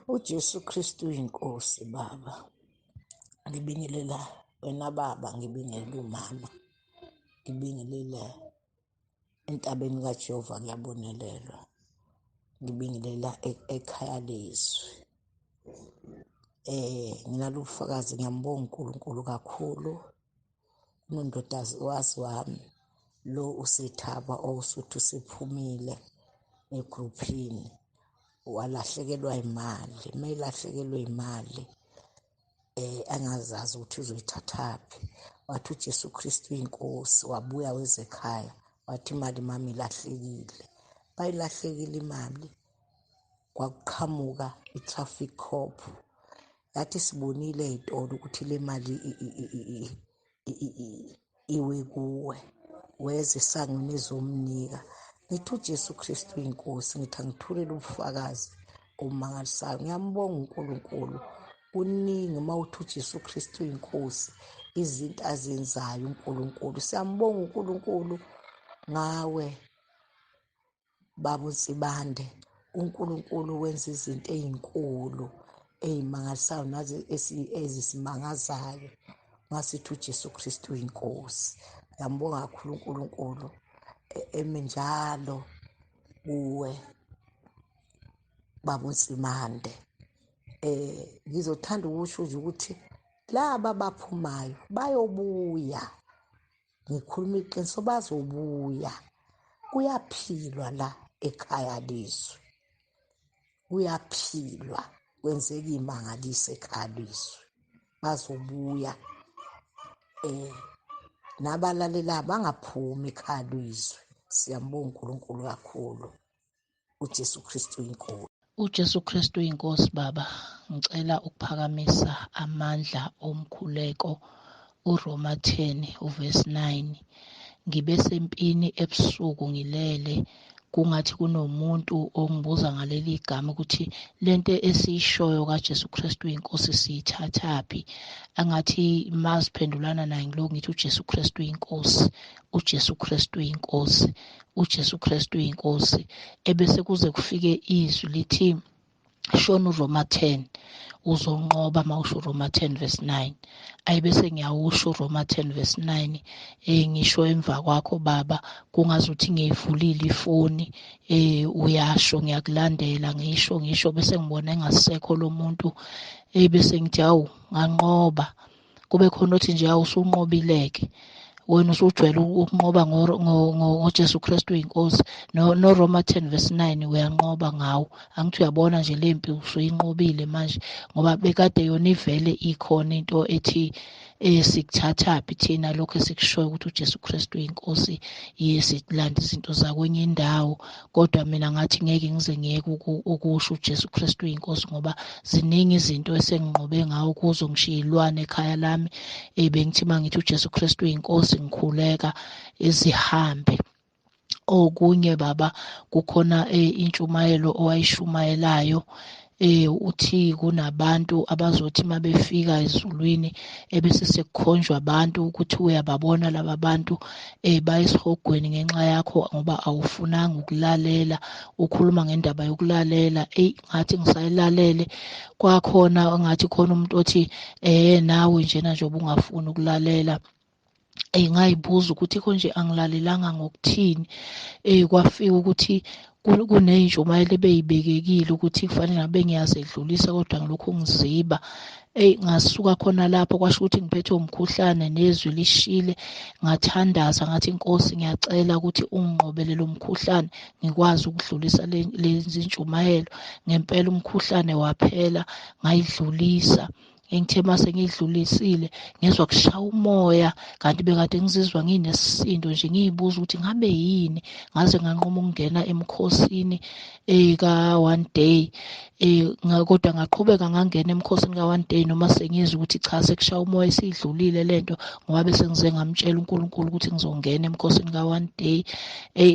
uJesu Kristu inkosi baba. Ngibingelela wena baba, ngibingelela umama, ngibingelela entabeni kaJehova kuyabonelelwa, ngibingelela ekhaya lezwi. Nginalo ubufakazi, ngiyambonga uNkulunkulu kakhulu. Unondodazi wami lo uSethaba osuthi usephumile egruphini walahlekelwa imali. Uma elahlekelwe imali angazazi ukuthi uzoyithathaphi, wathi uJesu Kristu inkosi, wabuya weza ekhaya wathi imali mami ilahlekile. Bayilahlekile imali, kwakuqhamuka i-traffic cop yathi sibonile ey'tolo ukuthi le mali iwe kuwe, weza esangweni ezomnika. Ngithi uJesu Kristu inkosi, ngithi angithulele ubufakazi obumangalisayo. Ngiyambonga uNkulunkulu, kuningi uma uthi uJesu Kristu inkosi, izinto azenzayo uNkulunkulu. Siyambonga uNkulunkulu ngawe Baba uNsibande. uNkulunkulu wenza izinto ey'nkulu ey'mangalisayo nazo ezisimangazayo ngasithi uJesu Kristu inkosi. Ngiyambonga kakhulu uNkulunkulu eme njalo kuwe Baba uNsimande. Ngizothanda ukusho nje ukuthi laba abaphumayo bayobuya, ngikhuluma iqiniso, bazobuya. Kuyaphilwa la ekhaya lizwe, kuyaphilwa, kwenzeka iy'mangaliso ekhaya lizwe, bazobuya. Nabalalelayo bangaphumi ekhaya lizwe. Siyambonga uNkulunkulu kakhulu. uJesu Kristu inkosi. uJesu Kristu inkosi baba, ngicela ukuphakamisa amandla omkhuleko uRoma 10 uvesi 9. Ngibe sempini ebusuku ngilele, kungathi kunomuntu ongibuza ngaleli gama ukuthi lento esiyishoyo kaJesu Kristu inkosi siyithathaphi. Angathi maziphendulana naye ngiloko ngithi uJesu Kristu inkosi, uJesu Kristu inkosi, uJesu Kristu inkosi. Ebese kuze kufike izwi lithi shona uRoma 10 uzonqoba mawusho uRoma 10 verse 9. Ayibese ngiyawusho uRoma 10 verse 9. Ngisho emva kwakho baba, kungazuthi ngiyivulile ifoni, uyasho ngiyakulandela, ngisho bese ngibona engasekho lo muntu, bese ngithi hawu nganqoba. Kube khona othi nje awusunqobileke, wena usujwayele ukunqoba ngoJesu Kristu inkosi. No Roma 10 verse 9 uyanqoba ngawo. Angithi uyabona nje lempi usuyinqobile manje, ngoba bekade yona ivele ikhona into ethi sikuthathaphi thina lokho esikushoyo ukuthi uJesu Kristu inkosi, yesilanda izinto zakwenye indawo. Kodwa mina ngathi ngeke ngize ngiyeke ukusho uJesu Kristu inkosi, ngoba ziningi izinto esenginqobe ngawo kuzo, ngishiyilwane ekhaya lami. Bengithi mangithi uJesu Kristu inkosi ngikhuleka zihambe. Okunye baba, kukhona intshumayelo owayishumayelayo, uthi kunabantu abazothi mabefika ezulwini ebese sekukhonjwa abantu ukuthi uyababona laba bantu bayesihogweni ngenxa yakho, ngoba awufunanga ukulalela. Ukhuluma ngendaba yokulalela, ngathi ngisayilalele kwakhona ngathi khona umuntu othi nawe njena nje ubungafuni ukulalela. Ngayibuza ukuthi konje angilalelanga ngokuthini. Kwafika ukuthi kuney'ntshumayelo ebey'bekekile ukuthi kufanele ngabe ngiyazedlulisa, kodwa ngilokhu ngiziba. Ngasuka khona lapho kwasho ukuthi ngiphethwe umkhuhlane, nezwi lishile. Ngathandaza ngathi Nkosi, ngiyacela ukuthi unginqobele lo mkhuhlane ngikwazi ukudlulisa lezi ntshumayelo. Ngempela umkhuhlane waphela, ngayidlulisa. Ngithe mase ngiyidlulisile ngezwa kushaya umoya, kanti bekade ngizizwa nginesisindo nje, ngiyibuza ukuthi ngabe yini. Ngaze nganqoma ukungena emkhosini ka-one day, kodwa ngaqhubeka ngangena emkhosini ka-one day noma sengizwa ukuthi cha sekushaya umoya, siyidlulile lento, ngoba bese ngize ngamtshela uNkulunkulu ukuthi ngizongena emkhosini ka-one day.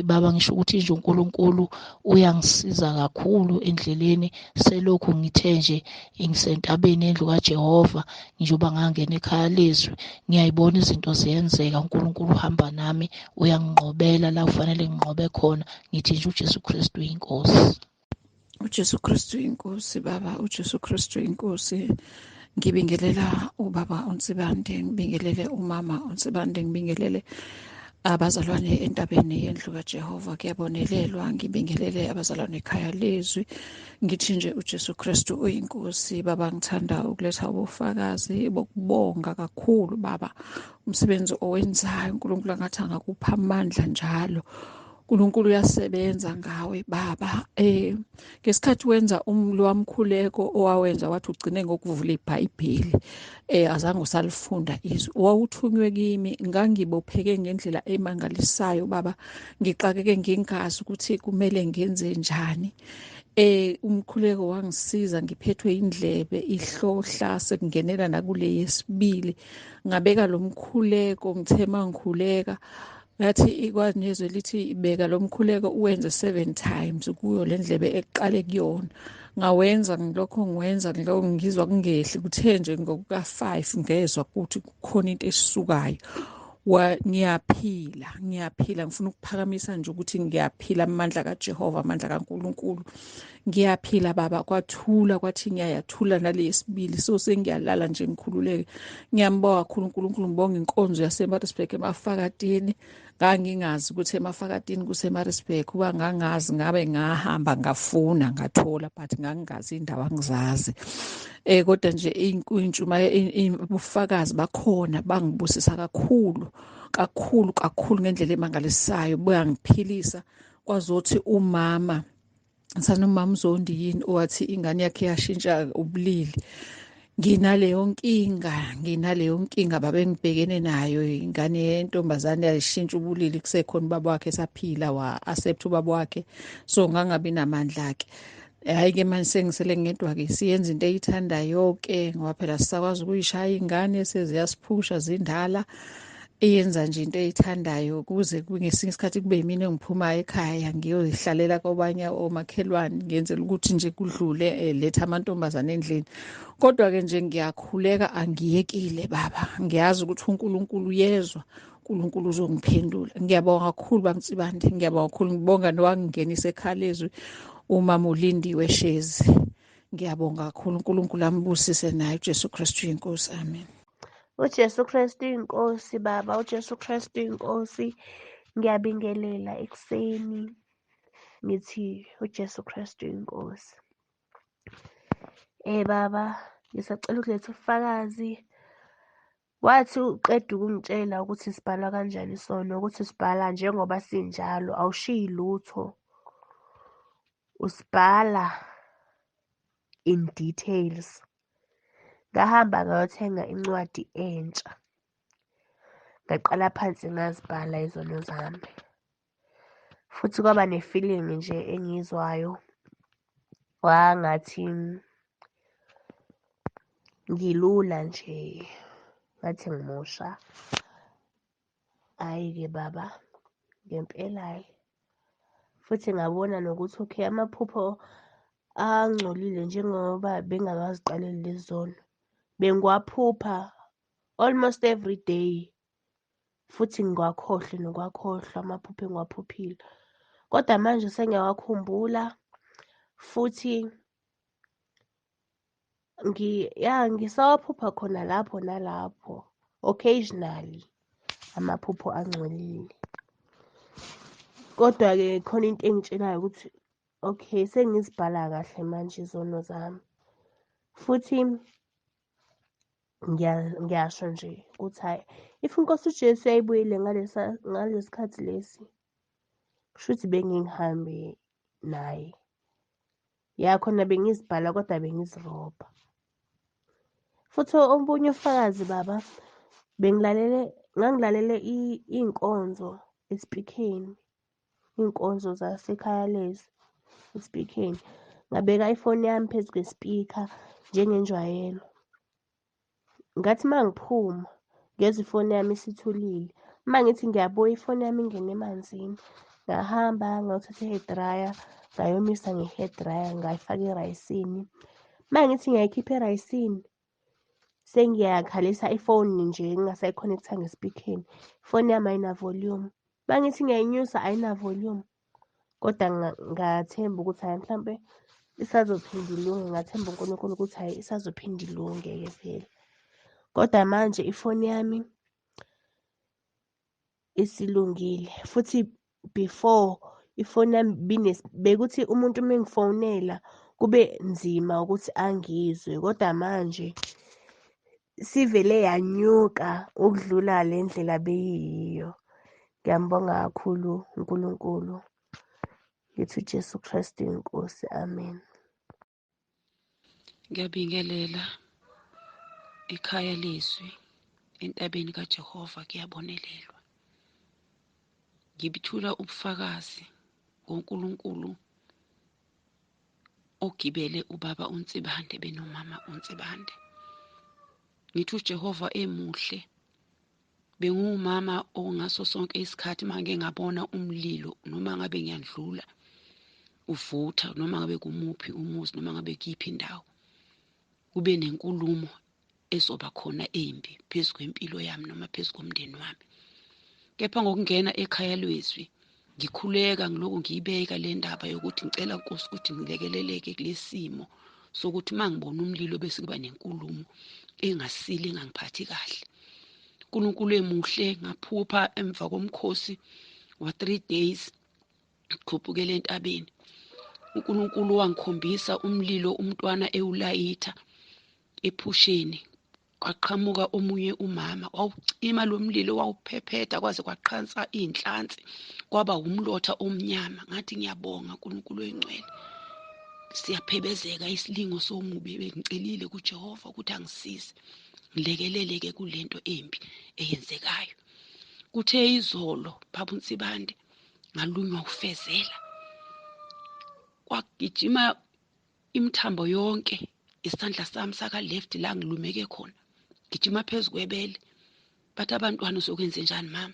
Baba, ngisho ukuthi nje uNkulunkulu uyangisiza kakhulu endleleni. Selokhu ngithe nje ngisentabeni endlu kaJehova, njengoba ngangena ekhaya lezwi, ngiyayibona izinto ziyenzeka. uNkulunkulu uhamba nami, uyanginqobela la kufanele nginqobe khona. Ngithi nje uJesu Kristu inkosi. uJesu Kristu inkosi baba, uJesu Kristu inkosi. Ngibingelela ubaba uNsibande, ngibingelele umama uNsibande, ngibingelele abazalwane entabeni yendlu kaJehova kuyabonelelwa, ngibingelele abazalwane ekhaya lezwi. Ngithi nje uJesu Kristu uyinkosi. Baba, ngithanda ukuletha ubufakazi bokubonga kakhulu baba umsebenzi owenzayo. uNkulunkulu angathi angakupha amandla njalo. uNkulunkulu uyasebenza ngawe baba. Ngesikhathi wenza lo wamkhuleko owawenza wathi ugcine ngokuvula iBhayibheli, azange usalifunda izwi. Wawuthunywe kimi, ngangibopheke ngendlela emangalisayo baba. Ngixakeke ngingazi ukuthi kumele ngenze njani. Umkhuleko wangisiza, ngiphethwe indlebe ihlohla, sekungenela nakule yesibili. Ngabeka lo mkhuleko, ngithe mangikhuleka ngathi ikwanezwe lithi beka lo mkhuleko uwenze 7 times kuyo le ndlebe ekuqale kuyona. Ngawenza ngilokho ngiwenza ngilokho ngizwa kungehli, kuthe nje ngokuka 5 ngezwa ukuthi kukhona into esisukayo. Ngiyaphila, ngifuna ukuphakamisa nje ukuthi ngiyaphila amandla kaJehova, amandla kaNkulunkulu. Ngiyaphila baba, kwathula kwathi ngiyayathula nalesibili, so sengiyalala nje ngikhululeke. Ngiyambonga kakhulu uNkulunkulu, ngibonga inkonzo yaseMaritzburg emafakatini. Ngangingazi ukuthi emafakatini kuseMaritzburg, uba ngangazi ngabe ngahamba ngafuna ngathola, but ngangingazi indawo angizazi. Kodwa nje ubufakazi bakhona bangibusisa kakhulu ngendlela emangalisayo. Buyangiphilisa kwazothi umama sanomama uZondi yini owathi ingane yakhe yashintsha ubulili. Nginaleyo nkinga baba engibhekene nayo. Ingane yentombazane yashintsha ubulili kusekhona ubaba wakhe esaphila, wa-accept ubaba wakhe, so ngangabi namandla-ke. Hhayi-ke manje sengisele ngedwa-ke siyenza into eyithandayo-ke, ngoba phela sisakwazi ukuyishaya iy'ngane seziyasiphusha zindala. Iyenza nje into eyithandayo kuze ngesinye isikhathi kube yimina engiphumayo ekhaya ngiyozihlalela kwabanye omakhelwane, ngenzela ukuthi nje kudlule letha amantombazane endlini. Kodwa-ke nje ngiyakhuleka, angiyekile baba. Ngiyazi ukuthi uNkulunkulu uyezwa, uNkulunkulu uzongiphendula. Ngiyabonga kakhulu baMtsibande, ngiyabonga kakhulu. Ngibonga nowangingenisa ekhala lezwi, umama uLindiwe Shezi. Ngiyabonga kakhulu, uNkulunkulu ambusise naye uJesu Kristu inkosi. Amen. uJesu Kristu inkosi baba, uJesu Kristu inkosi. Ngiyabingelela ekuseni ngithi uJesu Kristu inkosi. Baba, ngisacela ukuletha ubufakazi. Wathi uqeda ukungitshela ukuthi sibhala kanjani sona, ukuthi sibhala njengoba sinjalo, awushiyi lutho, usibhala in details. Ngahamba ngayothenga incwadi entsha, ngaqala phansi ngazibhala izono zami, futhi kwaba ne-feeling nje engizwayo, wangathi ngilula nje, ngathi ngimusha. Hhayi-ke baba, ngempela hhayi. Futhi ngabona nokuthi okay, amaphupho angcolile njengoba bengakaziqaleli lezi zono, bengiwaphupha almost every day, futhi ngiwakhohlwe nokwakhohlwa amaphupho engiwaphuphile. Kodwa manje sengiyawakhumbula, futhi ngisawaphupha khona lapho nalapho, occasionally amaphupho angcolile. Kodwa-ke khona into engitshelayo ukuthi okay, sengizibhala kahle manje izono zami, futhi ngiyasho nje ukuthi hhayi, if uNkosi uJesu yayibuyile ngalesikhathi lesi, kushuthi bengingihambe naye. Ya khona bengizibhala kodwa bengizirobha. Futhi obunye ubufakazi baba, ngangilalele iy'nkonzo eSpikheni, iy'nkonzo zasekhaya lezi eSpikheni. Ngabeka ifoni yami phezu kwesipika njengenjwayelo. Ngathi mangiphuma ngezwa ifoni yami isithulile. Mangithi ngiyabuya ifoni yami ingene emanzini. Ngahamba ngayothatha i-hair dryer, ngayomisa nge-hair dryer, ngayifaka erayisini. Mangithi ngiyayikhipha erayisini, sengiyakhalisa ifoni nje ngingasayi-connect-anga eSpikheni. Ifoni yami ayina-volume. Mangithi ngiyayinyusa ayina-volume. Kodwa ngathemba ukuthi hhayi mhlampe isazophinda ilunge. Ngathemba uNkulunkulu ukuthi hhayi isazophinda ilunge-ke vele. Kodwa manje ifoni yami isilungile futhi before ifoni yami bekuthi umuntu uma engifonela kube nzima ukuthi angizwe, kodwa manje sivele yanyuka ukudlula le ndlela beyiyiyo. Ngiyambonga kakhulu uNkulunkulu. Ngithi uJesu Kristu inkosi. Amen. Ngiyabingelela ekhaya lezwi entabeni kaJehova kuyabonelelwa. Ngibithula ubufakazi ngoNkulunkulu ogibele ubaba uNtsibande benomama uNtsibande. Ngithi uJehova emuhle. Bengumama ongaso sonke isikhathi manje ngabona umlilo noma ngabe ngiyandlula uvutha noma ngabe kumuphi umuzi noma ngabe kuyiphi indawo kube nenkulumo ezoba khona embi phezu kwempilo yami noma phezu komndeni wami. Kepha ngokungena ekhaya lezwi ngikhuleka ngiloku ngiyibeka le ndaba yokuthi ngicela uNkosi ukuthi ngilekeleleke kulesimo sokuthi mangibona umlilo bese kuba nenkulumo engasile engangiphathi kahle. uNkulunkulu emuhle ngaphupha emva komkhosi wa 3 days ukhuphukele entabeni. uNkulunkulu wangikhombisa umlilo umntwana ewulayitha ephusheni. Kwaqhamuka omunye umama wawucima lo mlilo wawuphephetha kwaze kwaqhansa inhlansi kwaba umlotha omnyama. Ngathi ngiyabonga uNkulunkulu oyingcwele. Siyaphebezeka isilingo somubi bengicelile kuJehova ukuthi angisize ngilekeleleke kulento embi eyenzekayo. Kuthe izolo baba uNtsibande ngalunywa ufezela. Kwagijima imthambo yonke isandla sami saka left la ngilumeke khona. Gijima phezulu kwebele. Bathi abantwana uzokwenza njani mama?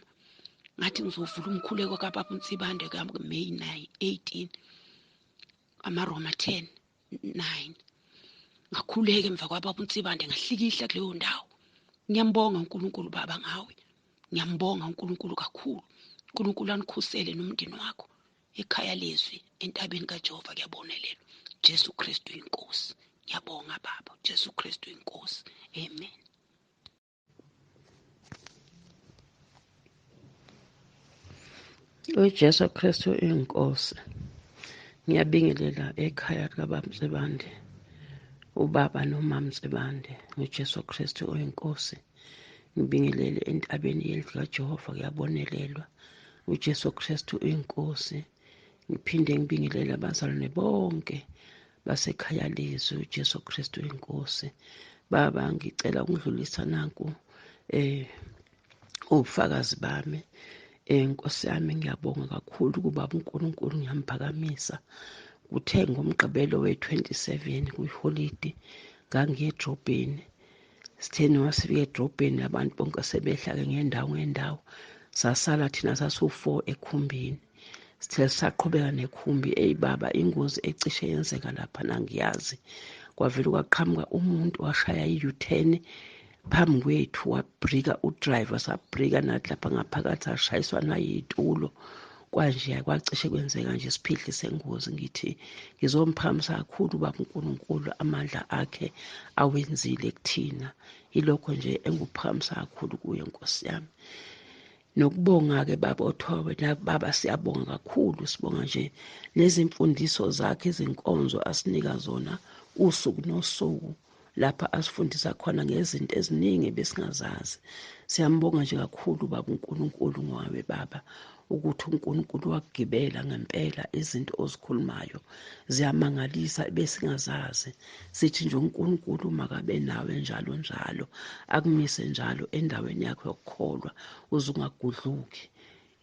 Ngathi ngizovula umkhuleko kaBaba uNtsibande kaMay 18 amaRoma 10:9. Ngakhuleka emva kwaBaba uNtsibande ngahlikihla kuleyo ndawo. Ngiyambonga uNkulunkulu baba ngawe. Ngiyambonga uNkulunkulu kakhulu. uNkulunkulu anikhusele nomndeni wakho ekhaya lezwi entabeni kaJehova kuyabonelelwa. Jesu Kristu inkosi. Ngiyabonga baba. Jesu Kristu inkosi. Amen. uJesu Kristu inkosi. Ngiyabingelela ekhaya likaBaba Mtsibande, ubaba nomama Mtsibande. uJesu Kristu oyinkosi. Ngibingelele entabeni yendlu kaJehova kuyabonelelwa. uJesu Kristu uyinkosi. Ngiphinde ngibingelele abazalwane bonke basekhaya lezwi. uJesu Kristu uyinkosi. Baba, ngicela ukudlulisa nanku ubufakazi bami. Nkosi yami, ngiyabonga kakhulu kubaba uNkulunkulu, ngiyamuphakamisa. Kuthe ngomgqibelo we-27 kwiholide ngangiye edrobheni. Sithe noma sifike edrobheni abantu bonke sebehla-ke ngendawo. Sasala thina sasu-4 ekhumbini. Sithe sisaqhubeka nekhumbi, baba, ingozi ecishe yenzeka lapha nangiyazi. Kwavele kwaqhamuka umuntu washaya i-U-turn phambi kwethu, wabhrika udriver, sabhrika nathi lapha ngaphakathi sashayiswa nayitulo. Kwanje kwacishe kwenzeka nje isiphihli sengozi. Ngithi ngizomphakamisa kakhulu baba uNkulunkulu, amandla akhe awenzile kuthina. Yilokho nje enguphakamisa kakhulu kuye Nkosi yami. Nokubonga-ke baba othobe baba, siyabonga kakhulu. Sibonga nje nezimfundiso zakhe, izinkonzo asinika zona usuku nosuku, lapha asifundisa khona ngezinto eziningi besingazazi. Siyambonga nje kakhulu baba uNkulunkulu ngawe baba, ukuthi uNkulunkulu wakugibela ngempela. Izinto ozikhulumayo ziyamangalisa besingazazi. Sithi nje uNkulunkulu makabe nawe njalo njalo, akumise njalo endaweni yakho yokukholwa, uze ungagudluki.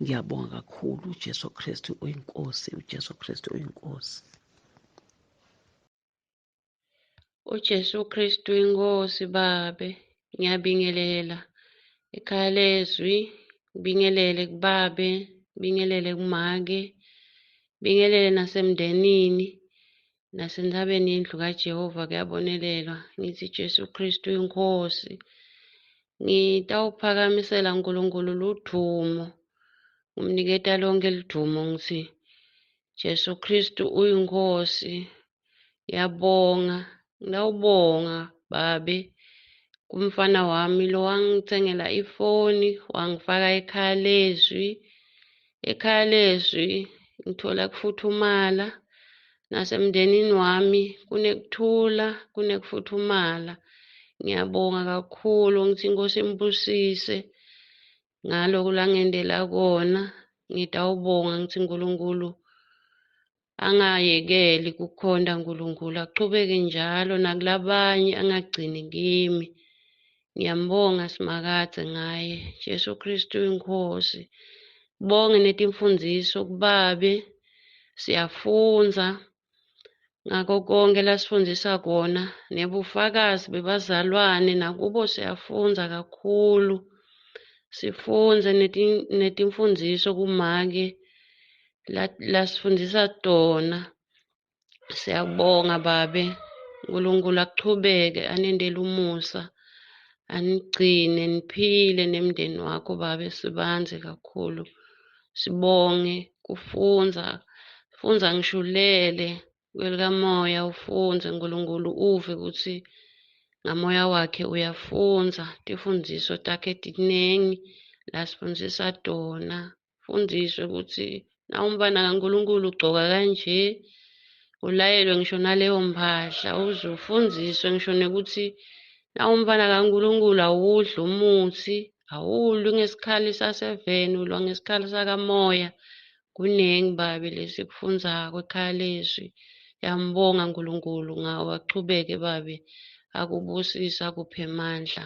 Ngiyabonga kakhulu. uJesu Kristu uyinkosi. uJesu Kristu uyinkosi. uJesu Kristu inkosi babe. Ngiyabingelela ekhaya lezwi, ngibingelele kubabe, ngibingelele kumake, ngibingelele nasemndenini, nasentabeni yendlu kaJehova kuyabonelelwa. Ngithi Jesu Kristu inkosi. Ngitawuphakamisela uNkulunkulu ludumo, ngimniketa lonke lidumo ngithi Jesu Kristu uyinkosi. Ngiyabonga, ngiyawubonga babe kumfana wami lo wangithengela ifoni, wangifaka ekhaya lezwi. Ekhaya lezwi ngithola kufuthumala, nasemndenini wami kunekuthula, kunekufuthumala. Ngiyabonga kakhulu, ngithi iNkosi imbusise ngaloko langendela kona. Ngithi awubonga, ngithi uNkulunkulu angayekeli kukhonda uNkulunkulu, aqhubeke njalo nakulabanye, angagcini kimi. Ngiyambonga Simakade ngaye, Jesu Kristu inkosi. Bonge netimfundiso kubabe, siyafundza ngako konke lasifundisa kona, nebufakazi bebazalwane nakubo siyafundza kakhulu. Sifundze netimfundiso kumake lasifundisa tona. Siyabonga babe, uNkulunkulu aqhubeke anendele umusa, anigcine niphile nemndeni wakho babe, sibanze kakhulu. Sibonge funza ngishulele kwelikamoya, ufunze uNkulunkulu, uve ukuthi ngamoya wakhe uyafunza. Tifundiso takhe tinengi lasifundisa tona. Fundiswe ukuthi nawumntfwana kaNkulunkulu ugcoka kanje, ulayelwe ngisho naleyo mphahla, uze ufundiswe ngisho nekuthi nawumntfwana kaNkulunkulu awudli umuthi, awulwi ngesikhali saseveni, ulwa ngesikhali sakamoya. Kunengi babe lesikufundzako ekhaya lezwi. Yambonga uNkulunkulu ngawo, aqhubeke babe akubusisa, akuphe mandla,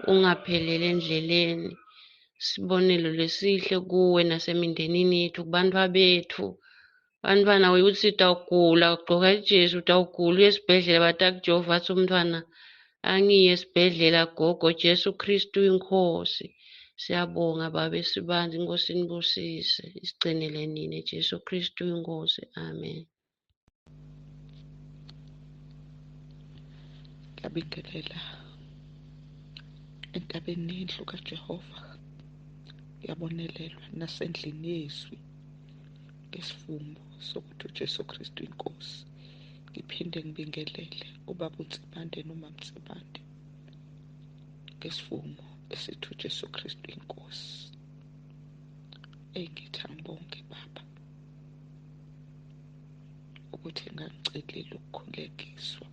ungapheleli endleleni. Sibonelo lesihle kuwe nasemindenini yethu, kubantwabethu. Bantwana uthi utawugula, ugcoka ijesu, utawugula uye esibhedlela, batakujova athi umntwana angiye esibhedlela gogo, Jesu Kristu inkosi. Siyabonga babe, sibanze, iNkosi inibusise, isigcinele nina, Jesu Kristu inkosi. Amen. Ngiyabingelela entabeni yendlu kaJehova, ngiyabonelelwa nasendlini yezwi ngesivumo sokuthi uJesu Kristu inkosi. Ngiphinde ngibingelele ubaba uNtsibande nomama Ntsibande ngesivumo esithi uJesu Kristu inkosi. Ngithi angibonge baba ukuthi ngangicelile ukukhulekiswa.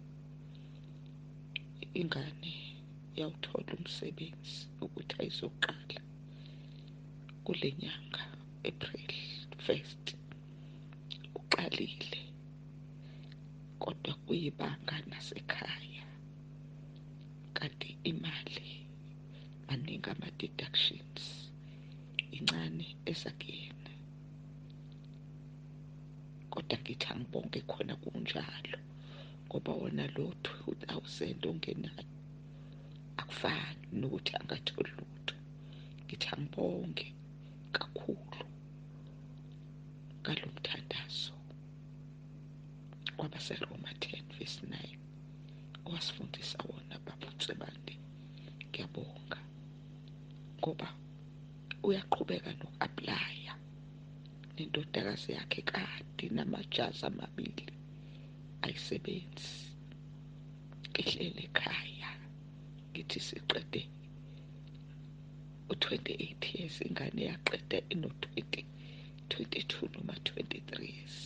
Ingane yawuthola umsebenzi ukuthi ayizoqala kule nyanga April 1st. Uqalile kodwa kuyibanga nasekhaya, kanti imali maningi ama-deductions, incane ezakuyena. Kodwa ngithi angibonge khona kunjalo, ngoba wona lo 2,000 ongenayo akufani nokuthi angatholi lutho. Ngithi angibonge kakhulu ngalo mthandazo wabaseRoma 10:9 owasifundisa wona baba uNtsibande. Ngiyabonga ngoba uyaqhubeka noku-aplaya nendodakazi yakhe kade namajazi amabili ayisebenzi, ihlele ekhaya. Ngithi siqede u-28 years, ingane yaqeda ino-22 noma 23 years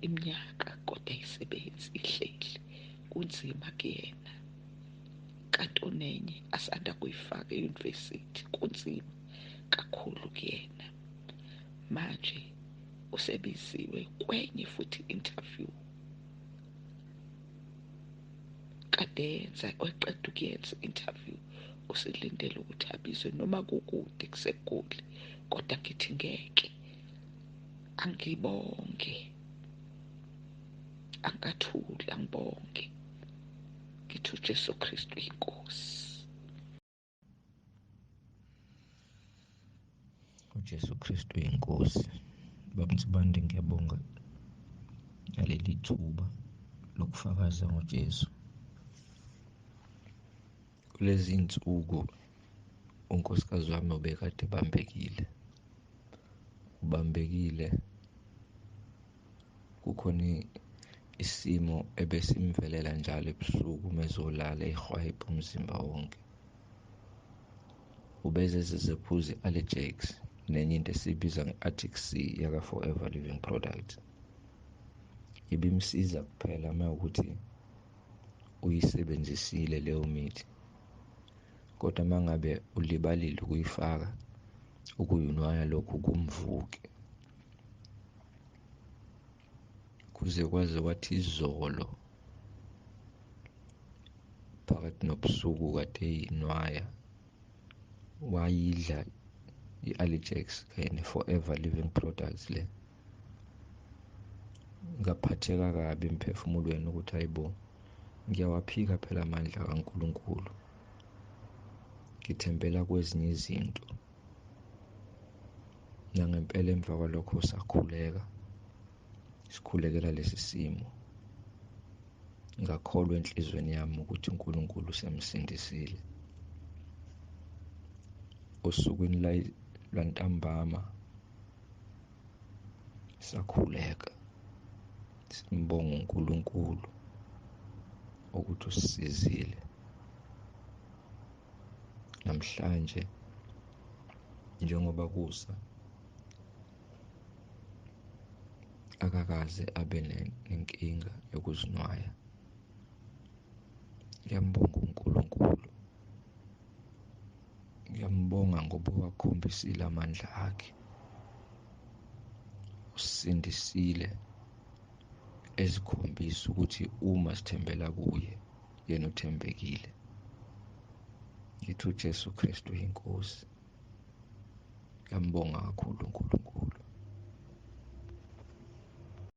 iminyaka, kodwa ayisebenzi, ihleli. Kunzima kuyena, kanti unenye asanda kuyifaka eyunivesithi, kunzima kakhulu kuyena. Manje usebiziwe kwenye futhi interview kade yenza, eqeda ukuyenza interview usilindele ukuthi abizwe noma kukude kuseGoli. Kodwa ngithi ngeke, angibonge, angathuli, angibonge, ngithi uJesu Kristu inkosi. uJesu Kristu inkosi. Baba Ntsibande, ngiyabonga ngaleli thuba lokufakaza ngoJesu. Kulezi insuku unkosikazi wami ubekade ubambekile. Kukhona isimo ebesimvelela njalo ebusuku mezolala ehwayipha umzimba wonke. Ubezezephuza i-Allergex nenye into esiyibiza nge-Arctic Sea yaka-Forever Living Products. Ibimsiza kuphela mawukuthi uyisebenzisile leyo mithi, kodwa mangabe ulibalile ukuyifaka, ukuyunwaya lokhu kumvuke. Kuze kwaze wathi izolo phakathi nobusuku kade eyinwaya, wayidla i-Allergex kanye ne-Forever Living Products le. Ngaphatheka kabi emphefumulweni ukuthi hayibo, ngiyawaphika phela amandla kaNkulunkulu, ngithembela kwezinye izinto. Nangempela emva kwalokho sikhulekela lesi simo. Ngakholwa enhlizweni yami ukuthi uNkulunkulu usemsindisile. Osukwini lwantambama sakhuleka simbonga uNkulunkulu ukuthi usisizile. Namhlanje njengoba kusa akakaze abe nenkinga yokuzinwaya. Ngiyambonga uNkulunkulu, ngiyambonga ngoba wakhombisile amandla akhe, usindisile ezikhombisa ukuthi uma sithembela kuye yena uthembekile. Ngithi uJesu Kristu inkosi. Ngiyambonga kakhulu uNkulunkulu.